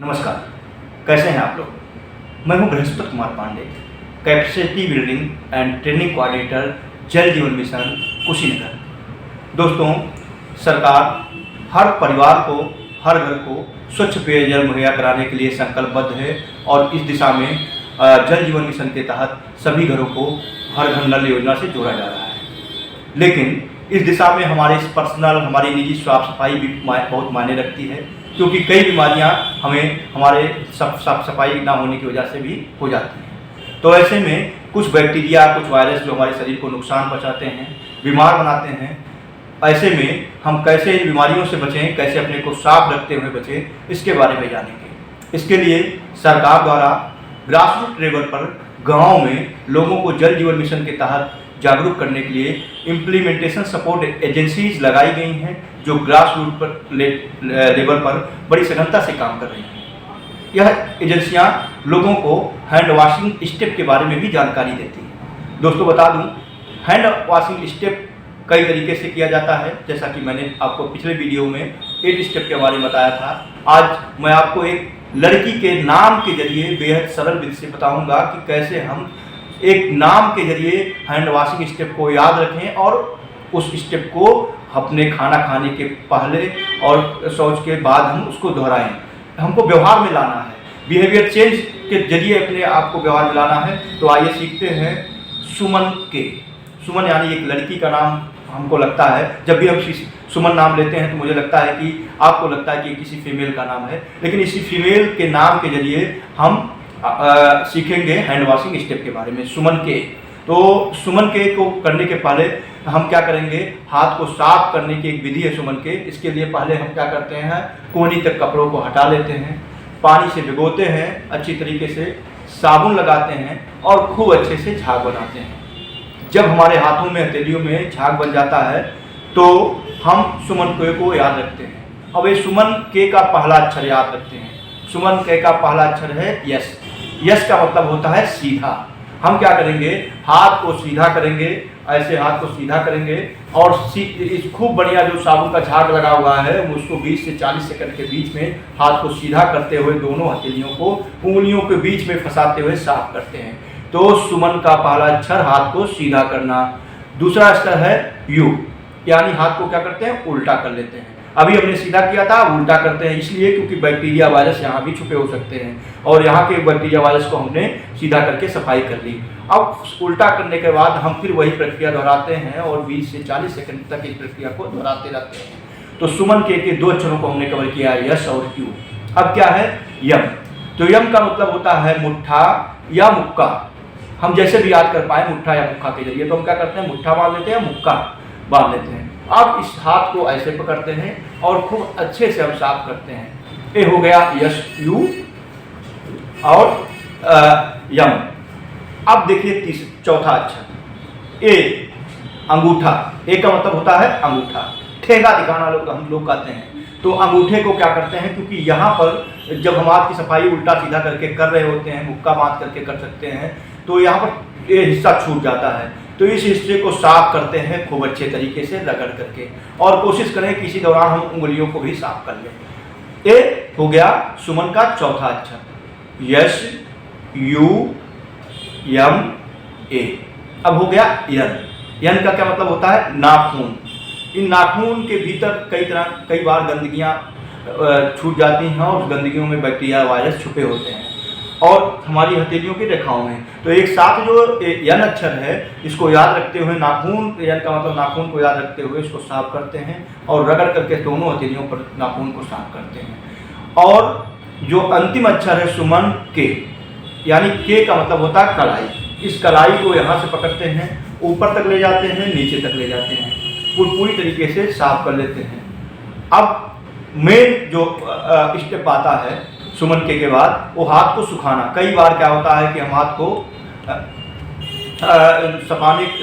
नमस्कार, कैसे हैं आप लोग। मैं हूं Brihaspati Kumar Pandey, capacity building and training coordinator, Jal Jeevan mission Kushinagar. दोस्तों, सरकार हर परिवार को, हर घर को स्वच्छ पेयजल मुहैया कराने के लिए संकल्पबद्ध है और इस दिशा में जल जीवन मिशन के तहत सभी घरों को हर घर नल योजना से जोड़ा जा रहा है। लेकिन इस दिशा में हमारी पर्सनल, हमारी निजी साफ सफाई भी बहुत मायने रखती है, क्योंकि कई बीमारियां हमें हमारे साफ सफाई ना होने की वजह से भी हो जाती हैं। तो ऐसे में कुछ बैक्टीरिया, कुछ वायरस जो हमारे शरीर को नुकसान पहुंचाते हैं, बीमार बनाते हैं, ऐसे में हम कैसे इन बीमारियों से बचें, कैसे अपने को साफ रखते हुए बचें, इसके बारे में जानेंगे। इसके लिए सरकार द्वारा ग्रास रूट लेवल पर गाँव में लोगों को जल जीवन मिशन के तहत जागरूक करने के लिए इम्प्लीमेंटेशन सपोर्ट एजेंसीज लगाई गई हैं, जो ग्रास रूट पर लेवल पर बड़ी सघनता से काम कर रही हैं। यह एजेंसियां लोगों को हैंड वॉशिंग स्टेप के बारे में भी जानकारी देती हैं। दोस्तों, बता दूं, हैंड वॉशिंग स्टेप कई तरीके से किया जाता है, जैसा कि मैंने आपको पिछले वीडियो में 8 स्टेप के बारे में बताया था। आज मैं आपको एक लड़की के नाम के जरिए बेहद सरल विधि से बताऊंगा कि कैसे हम एक नाम के जरिए हैंड वॉशिंग स्टेप को याद रखें और उस स्टेप को अपने खाना खाने के पहले और शौच के बाद हम उसको दोहराएं। हमको व्यवहार में लाना है, बिहेवियर चेंज के जरिए अपने आप को व्यवहार में लाना है। तो आइए सीखते हैं सुमन के। सुमन यानी एक लड़की का नाम हमको लगता है, जब भी हम सुमन नाम लेते हैं तो मुझे लगता है कि आपको लगता है कि किसी फीमेल का नाम है, लेकिन इसी फीमेल के नाम के जरिए हम सीखेंगे हैंड वॉशिंग स्टेप के बारे में। सुमन के, तो सुमन के को करने के पहले हम क्या करेंगे, हाथ को साफ करने की एक विधि है सुमन के। इसके लिए पहले हम क्या करते हैं, कोहनी तक कपड़ों को हटा लेते हैं, पानी से भिगोते हैं, अच्छी तरीके से साबुन लगाते हैं और खूब अच्छे से झाग बनाते हैं। जब हमारे हाथों में, हथेलियों में झाग बन जाता है तो हम सुमन के को याद रखते हैं। अब ये सुमन के का पहला अक्षर याद रखते हैं। सुमन के का पहला अक्षर है यस। यस का मतलब होता है सीधा। हम क्या करेंगे, हाथ को सीधा करेंगे, ऐसे हाथ को सीधा करेंगे और इस खूब बढ़िया जो साबुन का झाग लगा हुआ है उसको 20 से 40 सेकंड के बीच में हाथ को सीधा करते हुए दोनों हथेलियों को उंगलियों के बीच में फंसाते हुए साफ करते हैं। तो सुमन का पहला अक्षर हाथ को सीधा करना। दूसरा अक्षर है यू, यानी हाथ को क्या करते हैं, उल्टा कर लेते हैं। अभी हमने सीधा किया था, उल्टा करते हैं इसलिए क्योंकि बैक्टीरिया वायरस यहाँ भी छुपे हो सकते हैं और यहाँ के बैक्टीरिया वायरस को हमने सीधा करके सफाई कर ली। अब उल्टा करने के बाद हम फिर वही प्रक्रिया दोहराते हैं और 20 से 40 सेकंड तक इस प्रक्रिया को दोहराते रहते हैं। तो सुमन के 2 अक्षरों को हमने कवर किया है, यस और यू। अब क्या है, यम। तो यम का मतलब होता है मुट्ठा या मुक्का। हम जैसे भी याद कर पाए, मुट्ठा या मुक्का के जरिए, तो हम क्या करते हैं, मुट्ठा बांध लेते हैं, मुक्का बांध लेते हैं। अब इस हाथ को ऐसे पकड़ते हैं और खूब अच्छे से हम साफ करते हैं। ये हो गया यस, यू और यम। अब देखिए चौथा अक्षर ए, अंगूठा। ए का मतलब होता है अंगूठा, ठेंगा दिखाना हम लोग कहते हैं। तो अंगूठे को क्या करते हैं, क्योंकि यहाँ पर जब हम हाथ की सफाई उल्टा सीधा करके कर रहे होते हैं, मुक्का बांध करके कर सकते हैं, तो यहाँ पर ये हिस्सा छूट जाता है। तो इस हिस्से को साफ करते हैं खूब अच्छे तरीके से रगड़ करके और कोशिश करें कि इसी दौरान हम उंगलियों को भी साफ कर लें। ए हो गया सुमन का चौथा अक्षर, यस, यू, यम, ए। अब हो गया यन। यन का क्या मतलब होता है, नाखून। इन नाखून के भीतर कई बार गंदगियां छूट जाती हैं और उस गंदगियों में बैक्टीरिया वायरस छुपे होते हैं और हमारी हथेलियों की रेखाओं में। तो एक साथ जो यन अक्षर है इसको याद रखते हुए, नाखून, यन का मतलब नाखून को याद रखते हुए इसको साफ करते हैं और रगड़ करके दोनों हथेलियों पर नाखून को साफ करते हैं। और जो अंतिम अक्षर है सुमन के, यानी के का मतलब होता है कलाई। इस कलाई को यहाँ से पकड़ते हैं, ऊपर तक ले जाते हैं, नीचे तक ले जाते हैं, पूरी तरीके से साफ कर लेते हैं। अब मेन जो स्टेप आता है सुमन के बाद, वो हाथ को सुखाना। कई बार क्या होता है कि हम हाथ को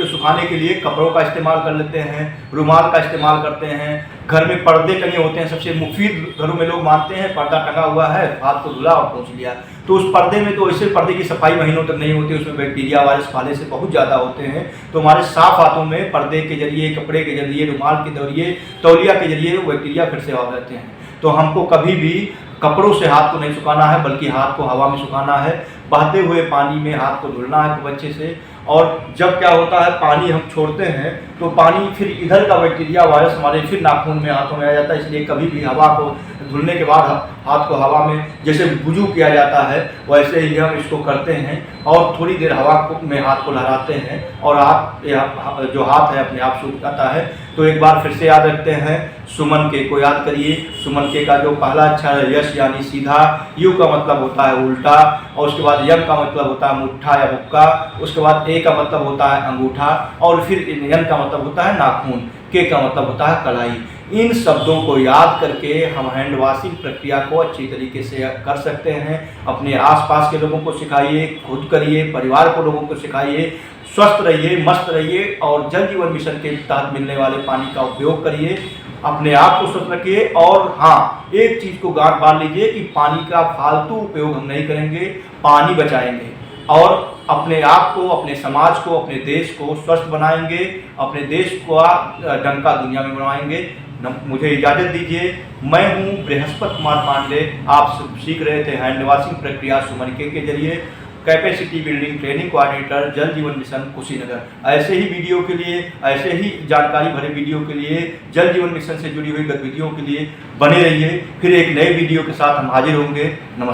सुखाने के लिए कपड़ों का इस्तेमाल कर लेते हैं, रुमाल का इस्तेमाल करते हैं, घर में पर्दे टंगे होते हैं। सबसे मुफीद घरों में लोग मानते हैं, पर्दा टंगा हुआ है, हाथ को धुला और पोंछ लिया। तो उस पर्दे में तो ऐसे पर्दे की सफाई महीनों तक नहीं होती, उसमें बैक्टीरिया वायरस पहले से बहुत ज़्यादा होते हैं। तो हमारे साफ हाथों में पर्दे के जरिए, कपड़े के जरिए, रुमाल के जरिए, तौलिया के जरिए वो बैक्टीरिया फिर से आ जाते हैं। तो हमको कभी भी कपड़ों से हाथ को नहीं सुखाना है, बल्कि हाथ को हवा में सुखाना है। बहते हुए पानी में हाथ को धुलना है खूब अच्छे से। और जब क्या होता है, पानी हम छोड़ते हैं तो पानी फिर इधर का बैक्टीरिया वायरस हमारे फिर नाखून में, हाथों में आ जाता है। इसलिए कभी भी हवा को धुलने के बाद हाथ को हवा में जैसे वुजू किया जाता है, वैसे ही हम इसको करते हैं और थोड़ी देर हवा में हाथ को लहराते हैं और जो हाथ है अपने आप सूख जाता है। तो एक बार फिर से याद रखते हैं, सुमन के को याद करिए। सुमन के का जो पहला अक्षर है यश यानी सीधा, यू का मतलब होता है उल्टा, और उसके बाद यम का मतलब होता है मुट्ठा या हुक्का, उसके बाद ए का मतलब होता है अंगूठा, और फिर यन का मतलब होता है नाखून, के का मतलब होता है कलाई। इन शब्दों को याद करके हम हैंड वॉशिंग प्रक्रिया को अच्छी तरीके से कर सकते हैं। अपने आसपास के लोगों को सिखाइए, खुद करिए, परिवार को लोगों को सिखाइए। स्वस्थ रहिए, मस्त रहिए और जल जीवन मिशन के तहत मिलने वाले पानी का उपयोग करिए। अपने आप को स्वस्थ रखिए। और हाँ, एक चीज़ को गांठ बांध लीजिए कि पानी का फालतू उपयोग हम नहीं करेंगे, पानी बचाएंगे और अपने आप को, अपने समाज को, अपने देश को स्वस्थ बनाएंगे, अपने देश को डंका दुनिया में बनाएंगे। मुझे इजाज़त दीजिए। मैं हूं बृहस्पति कुमार पांडे। आप सीख रहे थे हैंड वॉशिंग प्रक्रिया सुमन के जरिए, capacity building training coordinator Jal Jeevan mission Kushinagar. ऐसे ही वीडियो के लिए, ऐसे ही जानकारी भरे वीडियो के लिए, जल जीवन मिशन से जुड़ी हुई गतिविधियों के लिए बने रहिए। फिर एक नए वीडियो के साथ हम हाजिर होंगे। नमस्कार।